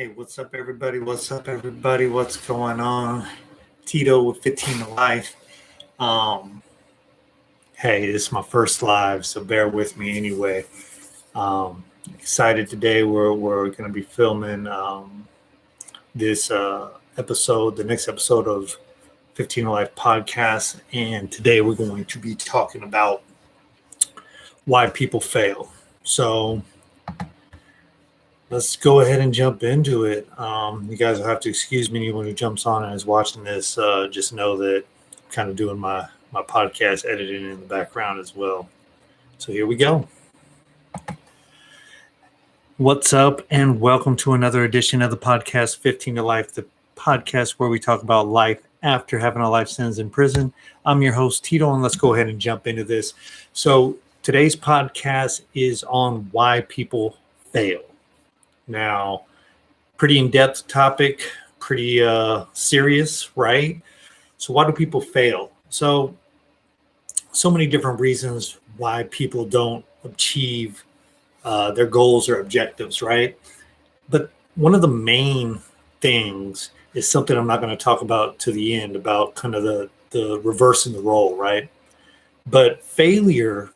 Hey, what's up, everybody? What's up, everybody? What's going on? Tito with 15 to Life. Um, hey, this is my first live, so bear with me anyway. Excited today. We're going to be filming this episode, the next episode of 15 to Life podcast, and today we're going to be talking about why people fail. So let's go ahead and jump into it. You guys will have to excuse me, anyone who jumps on and is watching this. Just know that I'm kind of doing my podcast editing in the background as well. So here we go. What's up, and welcome to another edition of the podcast 15 to Life, the podcast where we talk about life after having a life sentence in prison. I'm your host, Tito, and let's go ahead and jump into this. So today's podcast is on why people fail. Now, pretty in-depth topic, pretty serious, right? So why do people fail? So many different reasons why people don't achieve their goals or objectives, right? But one of the main things is something I'm not going to talk about to the end, about kind of the reversing the role, right? But failure,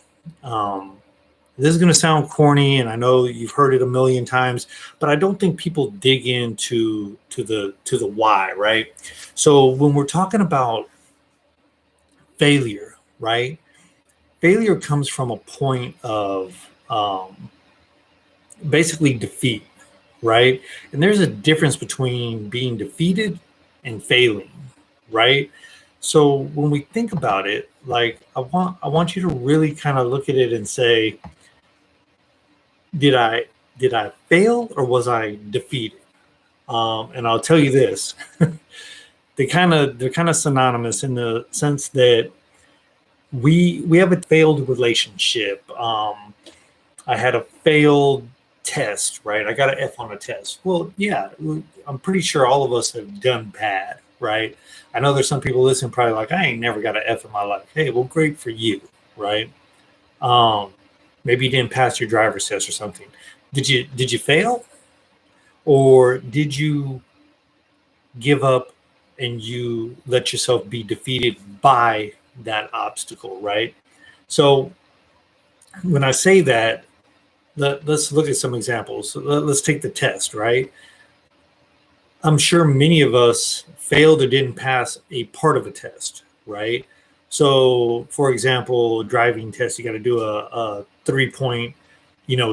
this is going to sound corny, and I know you've heard it a million times, but I don't think people dig into the why, right? So when we're talking about failure, right? Failure comes from a point of basically defeat, right? And there's a difference between being defeated and failing, right? So when we think about it, like I want you to really kind of look at it and say, did I fail or was I defeated? And I'll tell you this, they're kind of synonymous in the sense that we have a failed relationship. I had a failed test, right? I got an F on a test. Well, yeah, I'm pretty sure all of us have done bad, right? I know there's some people listening probably like, I ain't never got an F in my life. Hey, well, great for you, right? Maybe you didn't pass your driver's test or something. Did you fail? Or did you give up and you let yourself be defeated by that obstacle, right? So when I say that, let's look at some examples. Let's take the test, right? I'm sure many of us failed or didn't pass a part of a test, right? So, for example, driving test, you got to do a 3-point,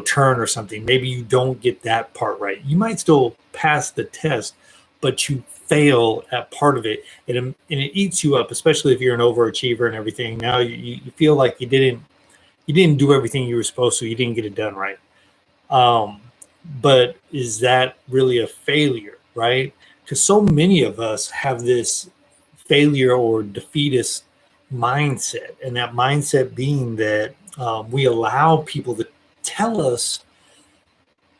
turn or something. Maybe you don't get that part right. You might still pass the test, but you fail at part of it, and it eats you up, especially if you're an overachiever and everything. Now you feel like you didn't do everything you were supposed to. You didn't get it done right. But is that really a failure, right? Because so many of us have this failure or defeatist mindset, and that mindset being that we allow people to tell us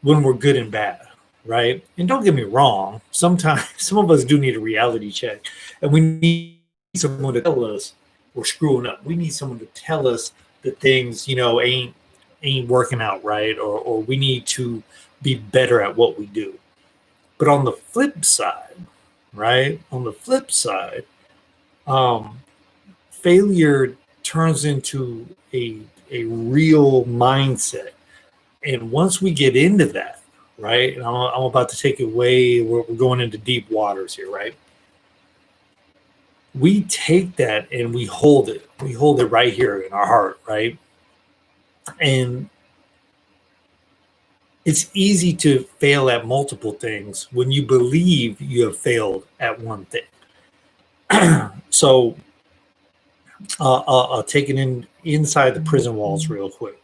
when we're good and bad, right? And don't get me wrong, sometimes some of us do need a reality check, and we need someone to tell us we're screwing up. We need someone to tell us that things, ain't working out right, or we need to be better at what we do. But on the flip side, right? On the flip side, failure turns into a real mindset. And once we get into that, right? And I'm about to take it we're going into deep waters here, right? We take that and we hold it. We hold it right here in our heart, right? And it's easy to fail at multiple things when you believe you have failed at one thing. So I'll take it inside the prison walls real quick.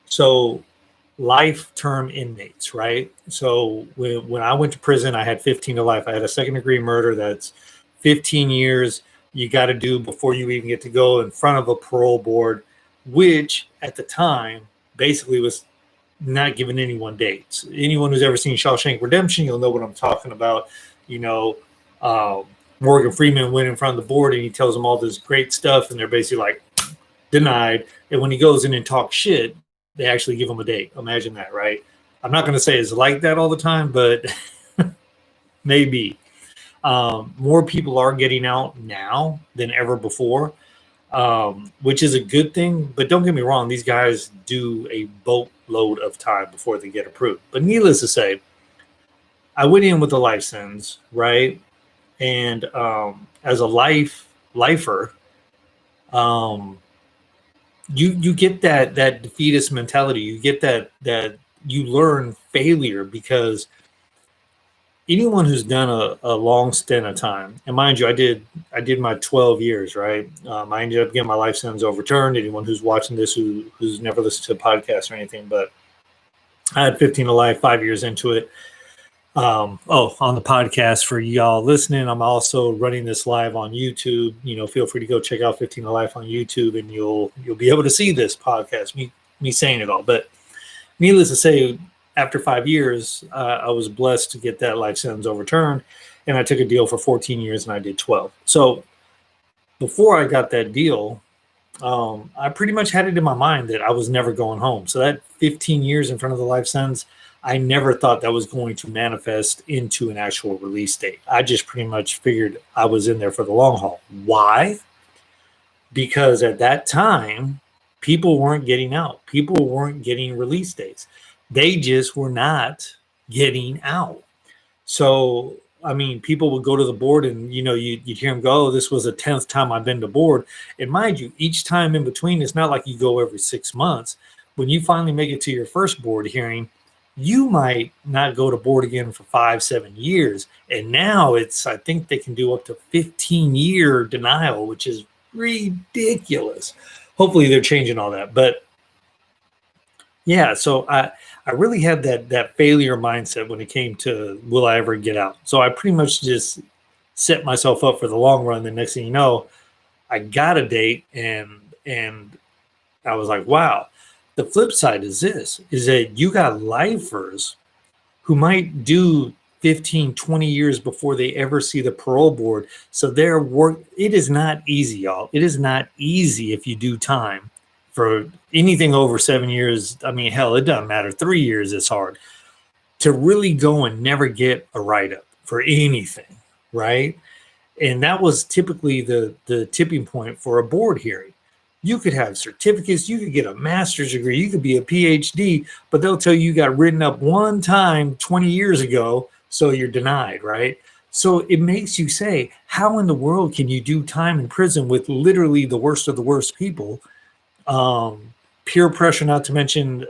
So life term inmates, right? So when I went to prison, I had 15 to life. I had a second degree murder. That's 15 years you got to do before you even get to go in front of a parole board, which at the time basically was not giving anyone dates. Anyone who's ever seen Shawshank Redemption, you'll know what I'm talking about. Morgan Freeman went in front of the board and he tells them all this great stuff, and they're basically like denied. And when he goes in and talks shit, they actually give him a date. Imagine that, right? I'm not going to say it's like that all the time, but maybe. More people are getting out now than ever before, which is a good thing. But don't get me wrong, these guys do a boatload of time before they get approved. But needless to say, I went in with a life sentence, right? And as a lifer, um, you get that defeatist mentality. You get that you learn failure, because anyone who's done a long stint of time, and mind you, I did my 12 years, right? I ended up getting my life sentence overturned. Anyone who's watching this who's never listened to a podcast or anything, but I had 15 to life, 5 years into it. On the podcast, for y'all listening, I'm also running this live on YouTube. Feel free to go check out 15 to life on YouTube, and you'll be able to see this podcast, me saying it all. But needless to say, after 5 years, I was blessed to get that life sentence overturned, and I took a deal for 14 years, and I did 12. So before I got that deal, I pretty much had it in my mind that I was never going home. So that 15 years in front of the life sentence, I never thought that was going to manifest into an actual release date. I just pretty much figured I was in there for the long haul. Why? Because at that time, people weren't getting out. People weren't getting release dates. They just were not getting out. So, I mean, people would go to the board and, you'd hear them go, oh, this was the 10th time I've been to board. And mind you, each time in between, it's not like you go every 6 months. When you finally make it to your first board hearing, you might not go to board again for 5-7 years. And now I think they can do up to 15-year denial, which is ridiculous. Hopefully they're changing all that. But yeah, so I really had that failure mindset when it came to, will I ever get out? So I pretty much just set myself up for the long run. The next thing you know, I got a date, and I was like, wow. The flip side is that you got lifers who might do 15, 20 years before they ever see the parole board. So it is not easy, y'all. It is not easy if you do time for anything over 7 years. I mean, hell, it doesn't matter. 3 years is hard to really go and never get a write-up for anything, right? And that was typically the tipping point for a board hearing. You could have certificates, you could get a master's degree, you could be a PhD, but they'll tell you got written up one time 20 years ago, so you're denied, right? So it makes you say, how in the world can you do time in prison with literally the worst of the worst people? Peer pressure, not to mention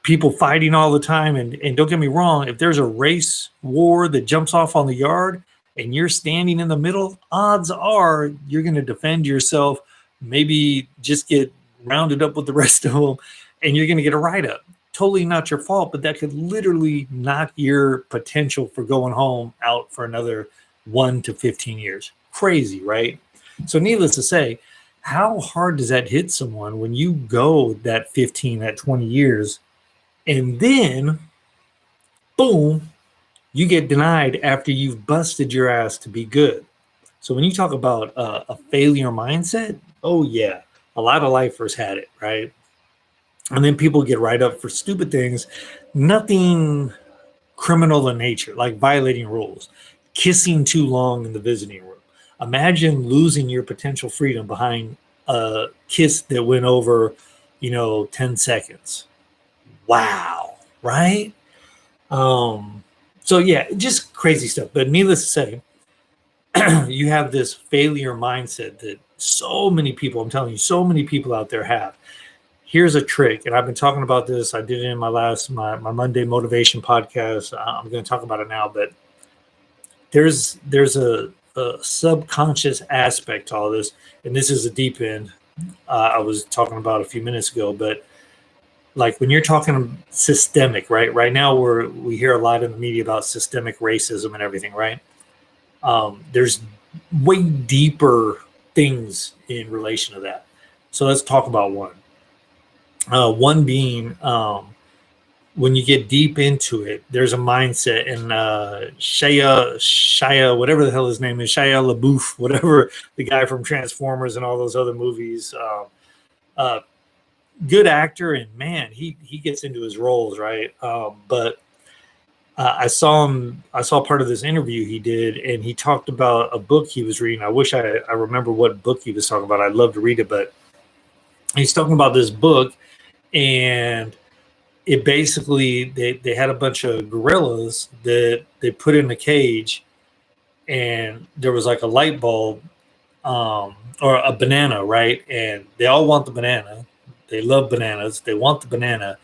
people fighting all the time. And don't get me wrong, if there's a race war that jumps off on the yard and you're standing in the middle, odds are you're going to defend yourself, maybe just get rounded up with the rest of them, and you're going to get a write-up. Totally not your fault, but that could literally knock your potential for going home out for another 1 to 15 years. Crazy, right? So needless to say, how hard does that hit someone when you go that 15, that 20 years, and then, boom, you get denied after you've busted your ass to be good? So when you talk about a failure mindset, oh yeah, a lot of lifers had it, right? And then people get right up for stupid things, nothing criminal in nature, like violating rules, kissing too long in the visiting room. Imagine losing your potential freedom behind a kiss that went over, 10 seconds. Wow, right? So yeah, just crazy stuff. But needless to say, you have this failure mindset that so many people, I'm telling you, so many people out there have. Here's a trick, and I've been talking about this. I did it in my Monday motivation podcast. I'm going to talk about it now, but there's a subconscious aspect to all this, and this is a deep end. I was talking about a few minutes ago, but like when you're talking systemic, right? Right now we hear a lot in the media about systemic racism and everything, right? There's way deeper things in relation to that. So let's talk about one. One being, when you get deep into it, there's a mindset, and Shia, whatever the hell his name is, Shia LaBeouf, whatever, the guy from Transformers and all those other movies, good actor, and man, he gets into his roles, right? But I saw part of this interview he did, and he talked about a book he was reading. I wish I remember what book he was talking about. I'd love to read it, but he's talking about this book, and it basically they had a bunch of gorillas that they put in a cage, and there was like a light bulb, or a banana, right? And they all want the banana. They love bananas. They want the banana,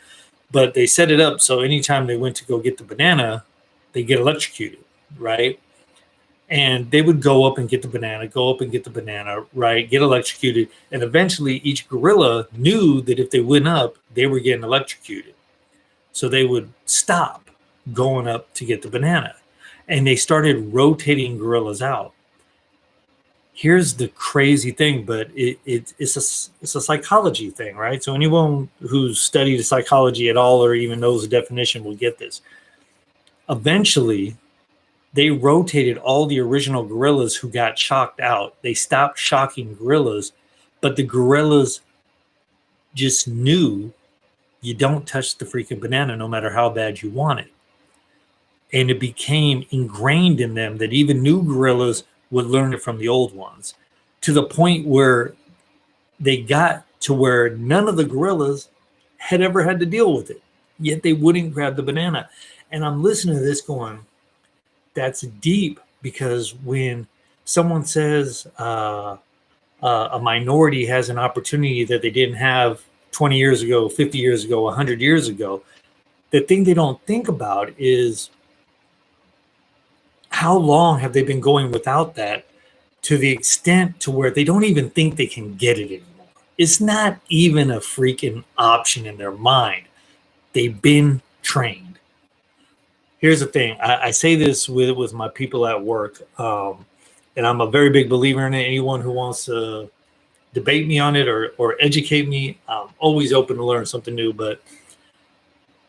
but they set it up so anytime they went to go get the banana, they get electrocuted, right? And they would go up and get the banana, go up and get the banana, right? Get electrocuted. And eventually each gorilla knew that if they went up, they were getting electrocuted. So they would stop going up to get the banana. And they started rotating gorillas out. Here's the crazy thing, but it's a psychology thing, right? So anyone who's studied psychology at all or even knows the definition will get this. Eventually, they rotated all the original gorillas who got shocked out. They stopped shocking gorillas, but the gorillas just knew you don't touch the freaking banana no matter how bad you want it. And it became ingrained in them that even new gorillas would learn it from the old ones, to the point where they got to where none of the gorillas had ever had to deal with it, yet they wouldn't grab the banana. And I'm listening to this going, that's deep, because when someone says a minority has an opportunity that they didn't have 20 years ago, 50 years ago, 100 years ago, the thing they don't think about is how long have they been going without that, to the extent to where they don't even think they can get it anymore. It's not even a freaking option in their mind. They've been trained. Here's the thing. I say this with my people at work, and I'm a very big believer in it. Anyone who wants to debate me on it or educate me, I'm always open to learn something new. But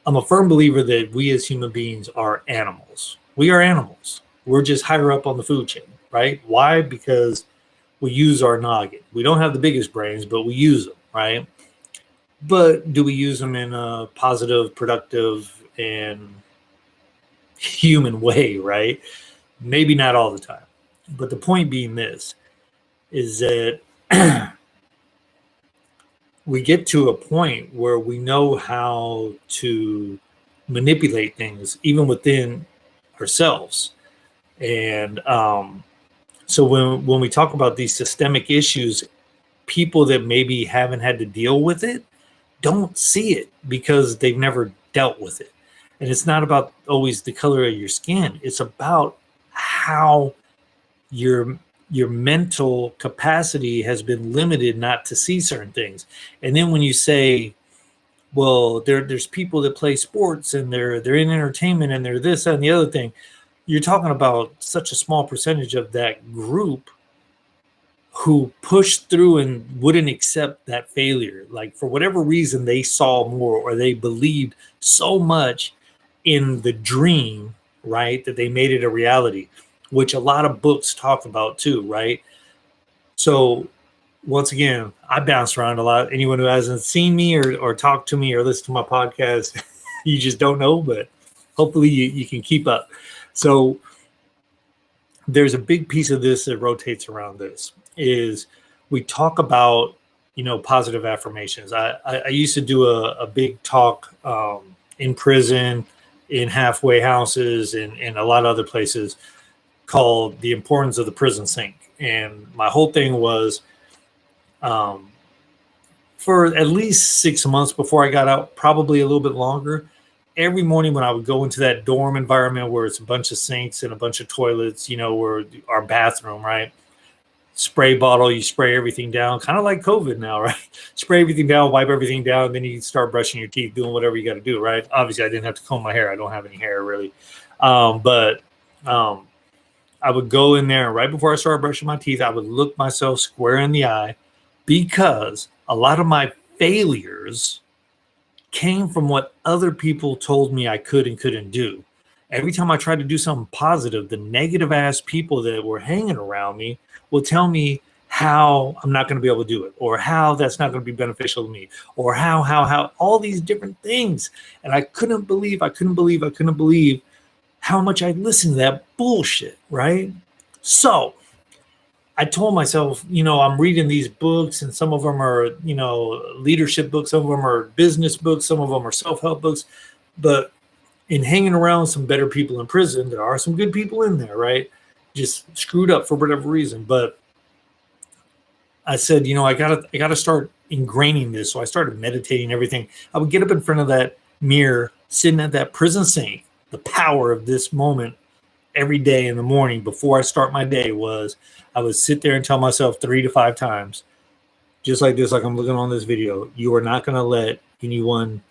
I'm a firm believer that we as human beings are animals. We are animals. We're just higher up on the food chain, right? Why? Because we use our noggin. We don't have the biggest brains, but we use them, right? But do we use them in a positive, productive, and human way, right? Maybe not all the time. But the point being this is that we get to a point where we know how to manipulate things, even within ourselves. And so when we talk about these systemic issues, people that maybe haven't had to deal with it don't see it because they've never dealt with it. And it's not about always the color of your skin. It's about how your mental capacity has been limited not to see certain things. And then when you say, well, there's people that play sports and they're in entertainment and they're this and the other thing, you're talking about such a small percentage of that group who pushed through and wouldn't accept that failure. Like, for whatever reason, they saw more, or they believed so much in the dream, right, that they made it a reality, which a lot of books talk about too, right? So once again, I bounce around a lot. Anyone who hasn't seen me or talked to me or listened to my podcast, you just don't know, but hopefully you can keep up. So there's a big piece of this that rotates around this, is we talk about, positive affirmations. I used to do a big talk in prison, in halfway houses, and a lot of other places, called The Importance of the Prison Sink. And my whole thing was, for at least 6 months before I got out, probably a little bit longer, every morning when I would go into that dorm environment where it's a bunch of sinks and a bunch of toilets, where our bathroom, right? Spray bottle, you spray everything down, kind of like COVID now, right? Spray everything down, wipe everything down, and then you start brushing your teeth, doing whatever you got to do, right? Obviously, I didn't have to comb my hair. I don't have any hair, really. But I would go in there, and right before I started brushing my teeth, I would look myself square in the eye, because a lot of my failures came from what other people told me I could and couldn't do. Every time I tried to do something positive, the negative ass people that were hanging around me will tell me how I'm not going to be able to do it, or how that's not going to be beneficial to me, or how all these different things. And I couldn't believe how much I listened to that bullshit, right? So I told myself, I'm reading these books, and some of them are, leadership books, some of them are business books, some of them are self-help books. But in hanging around some better people in prison, there are some good people in there, right? Just screwed up for whatever reason. But I said, I gotta start ingraining this. So I started meditating, everything. I would get up in front of that mirror, sitting at that prison sink. The power of this moment every day in the morning before I start my day was I would sit there and tell myself 3 to 5 times, just like this, like I'm looking on this video, you are not going to let anyone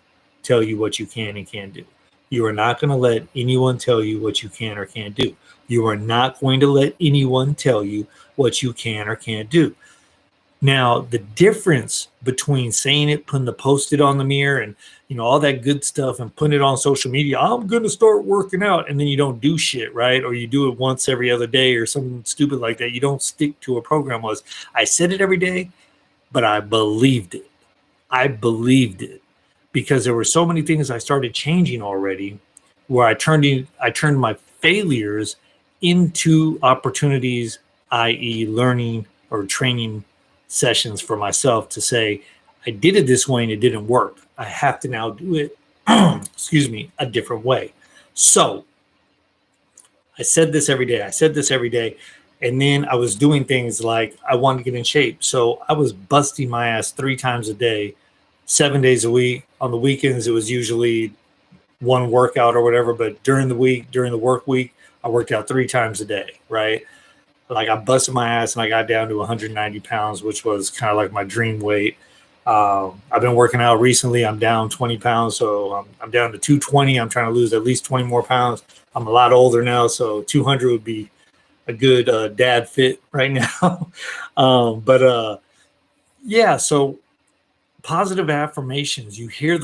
tell you what you can and can't do. You are not going to let anyone tell you what you can or can't do. You are not going to let anyone tell you what you can or can't do. Now, the difference between saying it, putting the post-it on the mirror and, all that good stuff and putting it on social media, I'm going to start working out, and then you don't do shit, right? Or you do it once every other day or something stupid like that. You don't stick to a program. Was I said it every day, but I believed it. I believed it because there were so many things I started changing already where I turned my failures into opportunities, i.e. learning or training sessions for myself to say, I did it this way and it didn't work. I have to now do it, a different way. So I said this every day. And then I was doing things like I wanted to get in shape. So I was busting my ass 3 times a day, 7 days a week. On the weekends, it was usually one workout or whatever. But during the week, during the work week, I worked out 3 times a day, right? Like I busted my ass and I got down to 190 pounds, which was kind of like my dream weight. I've been working out recently. I'm down 20 pounds. So I'm down to 220. I'm trying to lose at least 20 more pounds. I'm a lot older now. So 200 would be a good dad fit right now. Yeah, so positive affirmations, you hear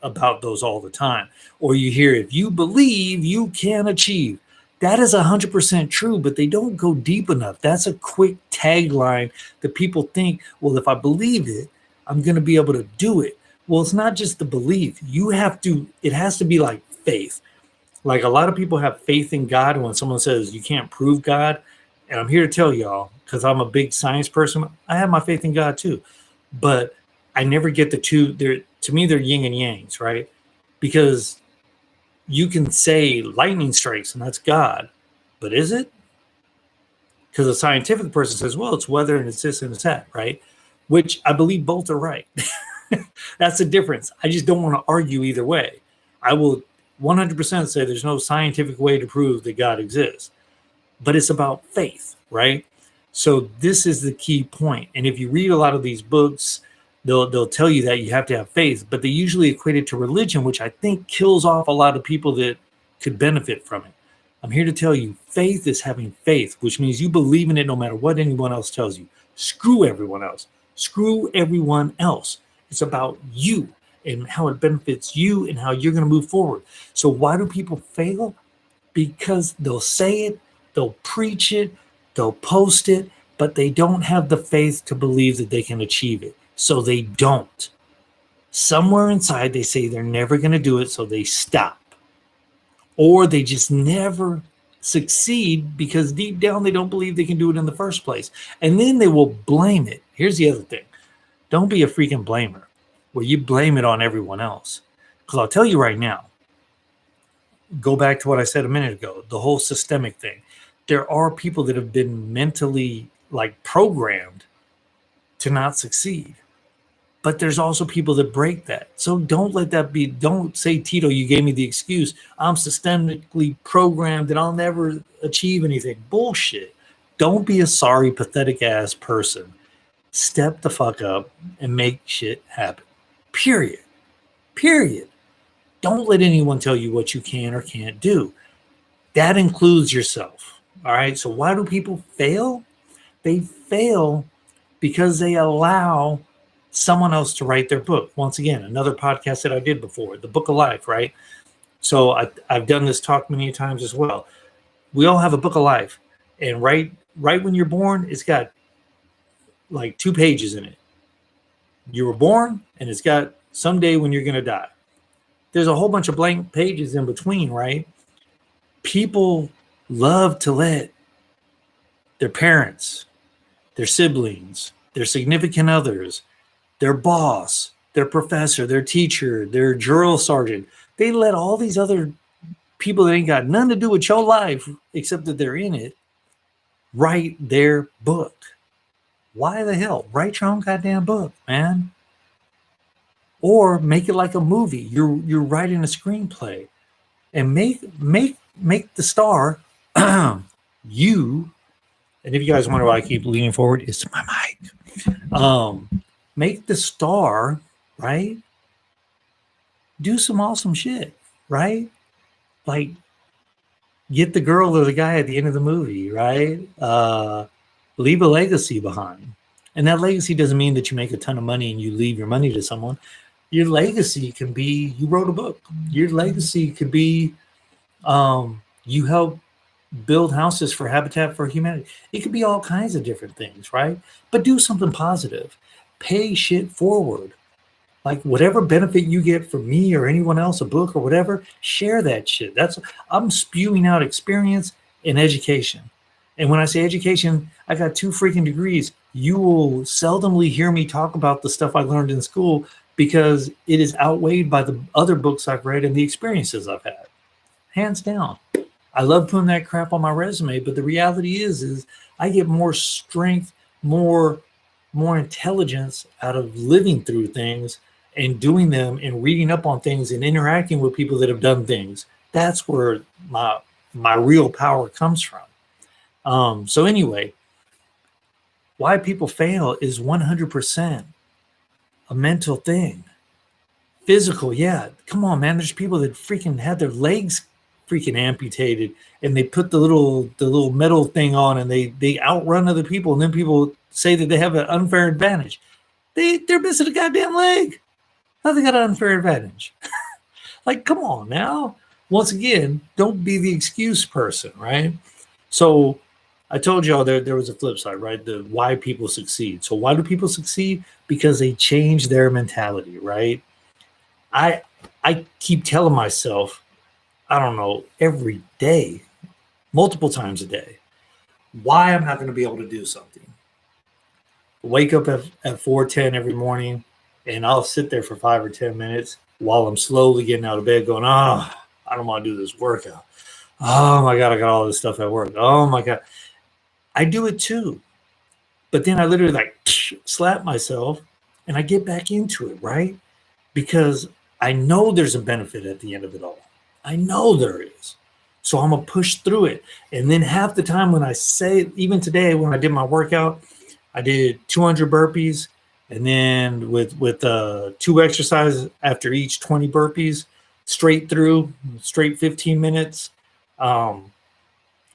about those all the time. Or you hear, if you believe, you can achieve. That is 100% true, but they don't go deep enough. That's a quick tagline that people think, well, if I believe it, I'm going to be able to do it. Well, it's not just the belief. It has to be like faith. Like a lot of people have faith in God. When someone says you can't prove God, and I'm here to tell y'all, because I'm a big science person, I have my faith in God too. But I never get the two. To me, they're yin and yangs, right? Because you can say lightning strikes and that's God, but is it? Because a scientific person says, well, it's weather and it's this and it's that, right? Which I believe both are right. That's the difference. I just don't want to argue either way. I will 100% say there's no scientific way to prove that God exists, but it's about faith, right? So this is the key point. And if you read a lot of these books, they'll tell you that you have to have faith, but they usually equate it to religion, which I think kills off a lot of people that could benefit from it. I'm here to tell you, faith is having faith, which means you believe in it no matter what anyone else tells you. Screw everyone else. Screw everyone else. It's about you and how it benefits you and how you're going to move forward. So why do people fail? Because they'll say it, they'll preach it, they'll post it, but they don't have the faith to believe that they can achieve it. So they don't. Somewhere inside, they say they're never going to do it, so they stop. Or they just never succeed because deep down they don't believe they can do it in the first place. And then they will blame it. Here's the other thing. Don't be a freaking blamer where you blame it on everyone else. Because I'll tell you right now, go back to what I said a minute ago, the whole systemic thing. There are people that have been mentally programmed to not succeed. But there's also people that break that. So don't let that be. Don't say, Tito, you gave me the excuse. I'm systemically programmed and I'll never achieve anything. Bullshit. Don't be a sorry, pathetic ass person. Step the fuck up and make shit happen. Period. Don't let anyone tell you what you can or can't do. That includes yourself. All right. So why do people fail? They fail because they allow someone else to write their book. Once again, another podcast that I did before, the Book of Life, right? So I've done this talk many times as well. We all have a book of life. And right when you're born, it's got 2 pages in it. You were born, and it's got someday when you're going to die. There's a whole bunch of blank pages in between, right? People love to let their parents, their siblings, their significant others, their boss, their professor, their teacher, their drill sergeant, they let all these other people that ain't got nothing to do with your life except that they're in it write their book. Why the hell? Write your own goddamn book, man. Or make it like a movie. You're writing a screenplay, and make the star you. And if you guys wonder why I keep leaning forward, it's my mic. Make the star, right? Do some awesome shit, right? Like get the girl or the guy at the end of the movie, right? Leave a legacy behind. And that legacy doesn't mean that you make a ton of money and you leave your money to someone. Your legacy can be you wrote a book. Your legacy could be you help build houses for Habitat for Humanity. It could be all kinds of different things, right? But do something positive. Pay shit forward. Like whatever benefit you get from me or anyone else, a book or whatever, share that shit. I'm spewing out experience and education. And when I say education, I got 2 freaking degrees. You will seldomly hear me talk about the stuff I learned in school because it is outweighed by the other books I've read and the experiences I've had. Hands down. I love putting that crap on my resume, but the reality is I get more strength, more intelligence out of living through things and doing them and reading up on things and interacting with people that have done things. That's where my real power comes from. So anyway, why people fail is 100% a mental thing. Physical, yeah. Come on, man. There's people that freaking had their legs freaking amputated and they put the little metal thing on and they outrun other people, and then people say that they have an unfair advantage. They're missing a goddamn leg. How they got an unfair advantage? Like, come on now. Once again, don't be the excuse person, right? So I told y'all there was a flip side, right? The why people succeed. So why do people succeed? Because they change their mentality, right? I keep telling myself, I don't know, every day, multiple times a day, why I'm not going to be able to do something. Wake up at 4:10 every morning, and I'll sit there for 5 or 10 minutes while I'm slowly getting out of bed going, I don't want to do this workout. Oh my God, I got all this stuff at work. Oh my God. I do it too. But then I literally like slap myself and I get back into it, right? Because I know there's a benefit at the end of it all. I know there is. So I'm going to push through it. And then half the time when I say, even today when I did my workout, I did 200 burpees. And then with 2 exercises after each 20 burpees, straight 15 minutes. And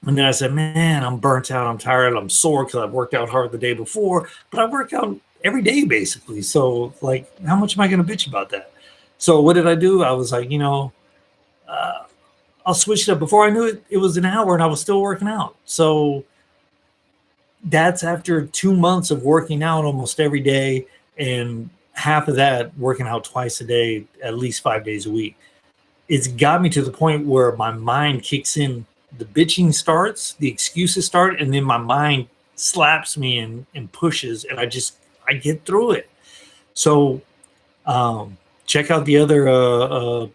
then I said, man, I'm burnt out. I'm tired. I'm sore because I've worked out hard the day before. But I work out every day, basically. So, like, how much am I going to bitch about that? So what did I do? I was like, I'll switch it up. Before I knew it, it was an hour and I was still working out. So that's after 2 months of working out almost every day, and half of that working out twice a day, at least 5 days a week. It's got me to the point where my mind kicks in. The bitching starts, the excuses start, and then my mind slaps me and pushes, and I get through it. So check out the other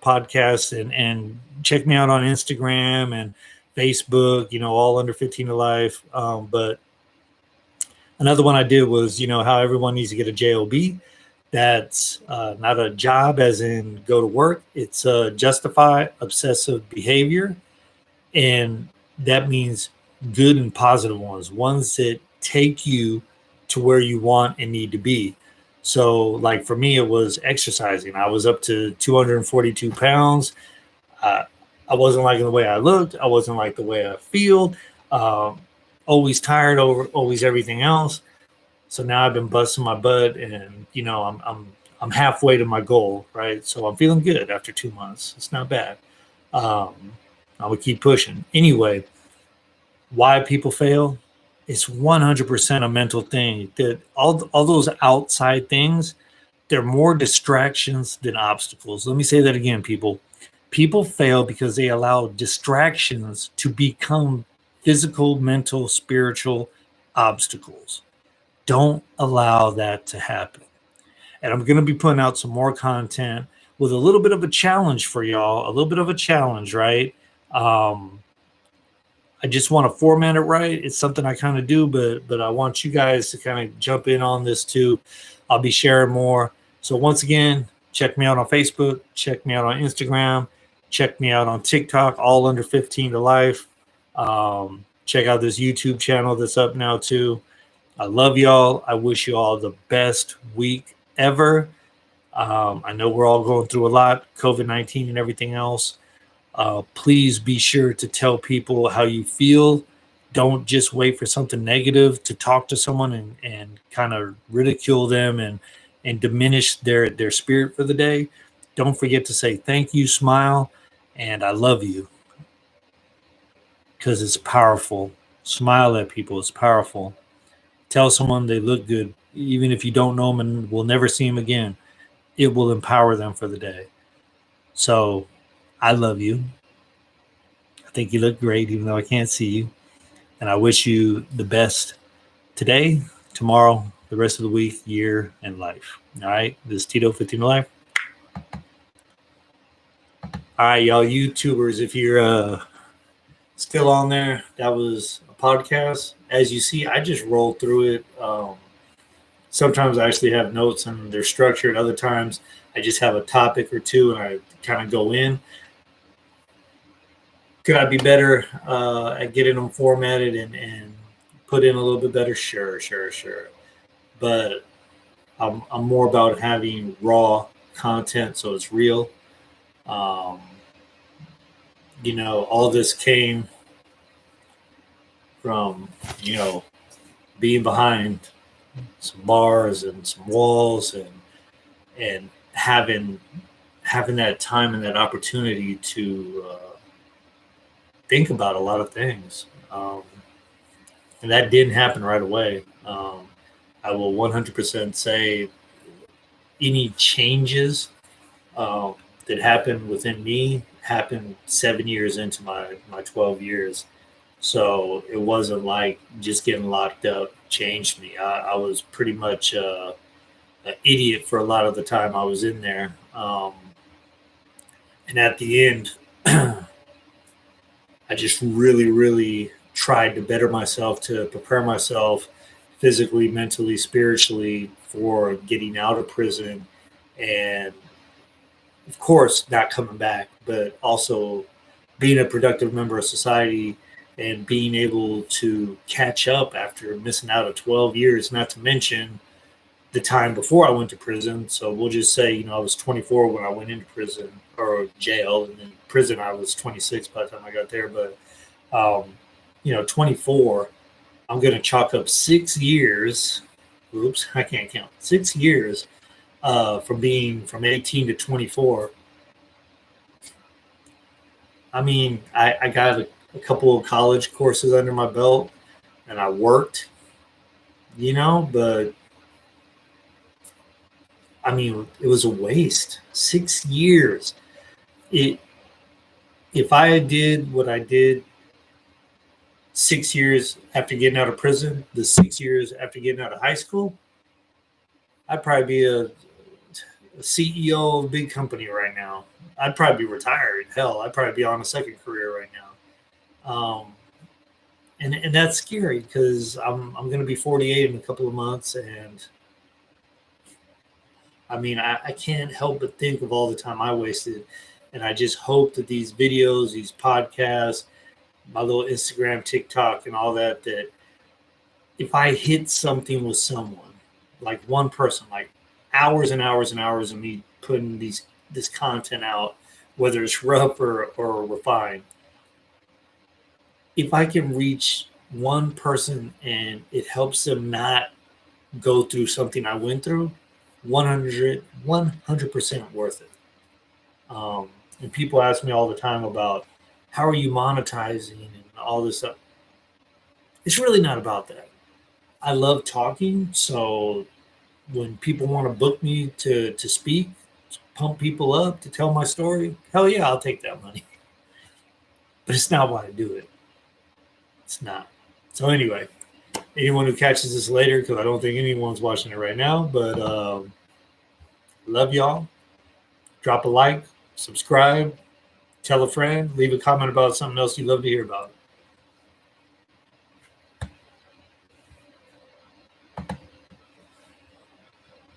podcasts and check me out on Instagram and Facebook, all under 15 to life. But another one I did was, how everyone needs to get a JOB. That's not a job as in go to work. It's justify obsessive behavior. And that means good and positive ones that take you to where you want and need to be. So like for me, it was exercising. I was up to 242 pounds. I wasn't liking the way I looked. I wasn't like the way I feel. Always tired over always everything else. So now I've been busting my butt, and I'm halfway to my goal, right? So I'm feeling good after 2 months. It's not bad. I would keep pushing. Anyway, why people fail? It's 100% a mental thing. That all those outside things, they're more distractions than obstacles. Let me say that again, people. People fail because they allow distractions to become physical, mental, spiritual obstacles. Don't allow that to happen. And I'm going to be putting out some more content with a little bit of a challenge for y'all, a little bit of a challenge, right? I just want to format it right. It's something I kind of do, but I want you guys to kind of jump in on this too. I'll be sharing more. So once again, check me out on Facebook, check me out on Instagram, check me out on TikTok, all under 15 to life. Check out this YouTube channel that's up now too. I love y'all. I wish you all the best week ever. I know we're all going through a lot, COVID-19 and everything else. Please be sure to tell people how you feel. Don't just wait for something negative to talk to someone and kind of ridicule them and diminish their spirit for the day. Don't forget to say thank you, smile, and I love you, because it's powerful. Smile at people. It's powerful. Tell someone they look good, even if you don't know them and will never see them again. It will empower them for the day. So I love you. I think you look great, even though I can't see you. And I wish you the best today, tomorrow, the rest of the week, year, and life. All right. This is Tito 15 Life. All right, y'all YouTubers, if you're still on there, that was a podcast. As you see, I just rolled through it. Sometimes I actually have notes and they're structured. Other times I just have a topic or two and I kind of go in. Could I be better at getting them formatted and put in a little bit better? Sure. But I'm more about having raw content, so it's real. All this came from, being behind some bars and some walls and having that time and that opportunity to think about a lot of things. And that didn't happen right away. I will 100% say any changes that happened within me happened 7 years into my 12 years. So it wasn't like just getting locked up changed me. I was pretty much an idiot for a lot of the time I was in there. And at the end, I just really, really tried to better myself, to prepare myself physically, mentally, spiritually for getting out of prison. And of course, not coming back, but also being a productive member of society and being able to catch up after missing out of 12 years, not to mention the time before I went to prison. So we'll just say, I was 24 when I went into prison or jail, and then prison I was 26 by the time I got there. But 24, I'm going to chalk up 6 years. Oops, I can't count. 6 years from 18 to 24. I mean, I got a couple of college courses under my belt, and I worked, but I mean, it was a waste. 6 years. If I did what I did 6 years after getting out of prison, the 6 years after getting out of high school, I'd probably be a CEO of a big company right now. I'd probably be retired. Hell, I'd probably be on a second career right now. And that's scary because I'm going to be 48 in a couple of months, and I mean, I can't help but think of all the time I wasted. And I just hope that these videos, these podcasts, my little Instagram, TikTok, and all that if I hit something with someone, like one person, like hours and hours and hours of me putting this content out, whether it's rough or refined, if I can reach one person and it helps them not go through something I went through, 100% worth it. And people ask me all the time about how are you monetizing and all this stuff. It's really not about that. I love talking, so when people want to book me to speak, pump people up, to tell my story, hell yeah, I'll take that money. But it's not why I do it. It's not. So anyway, anyone who catches this later, because I don't think anyone's watching it right now, but love y'all. Drop a like, subscribe, tell a friend, leave a comment about something else you'd love to hear about.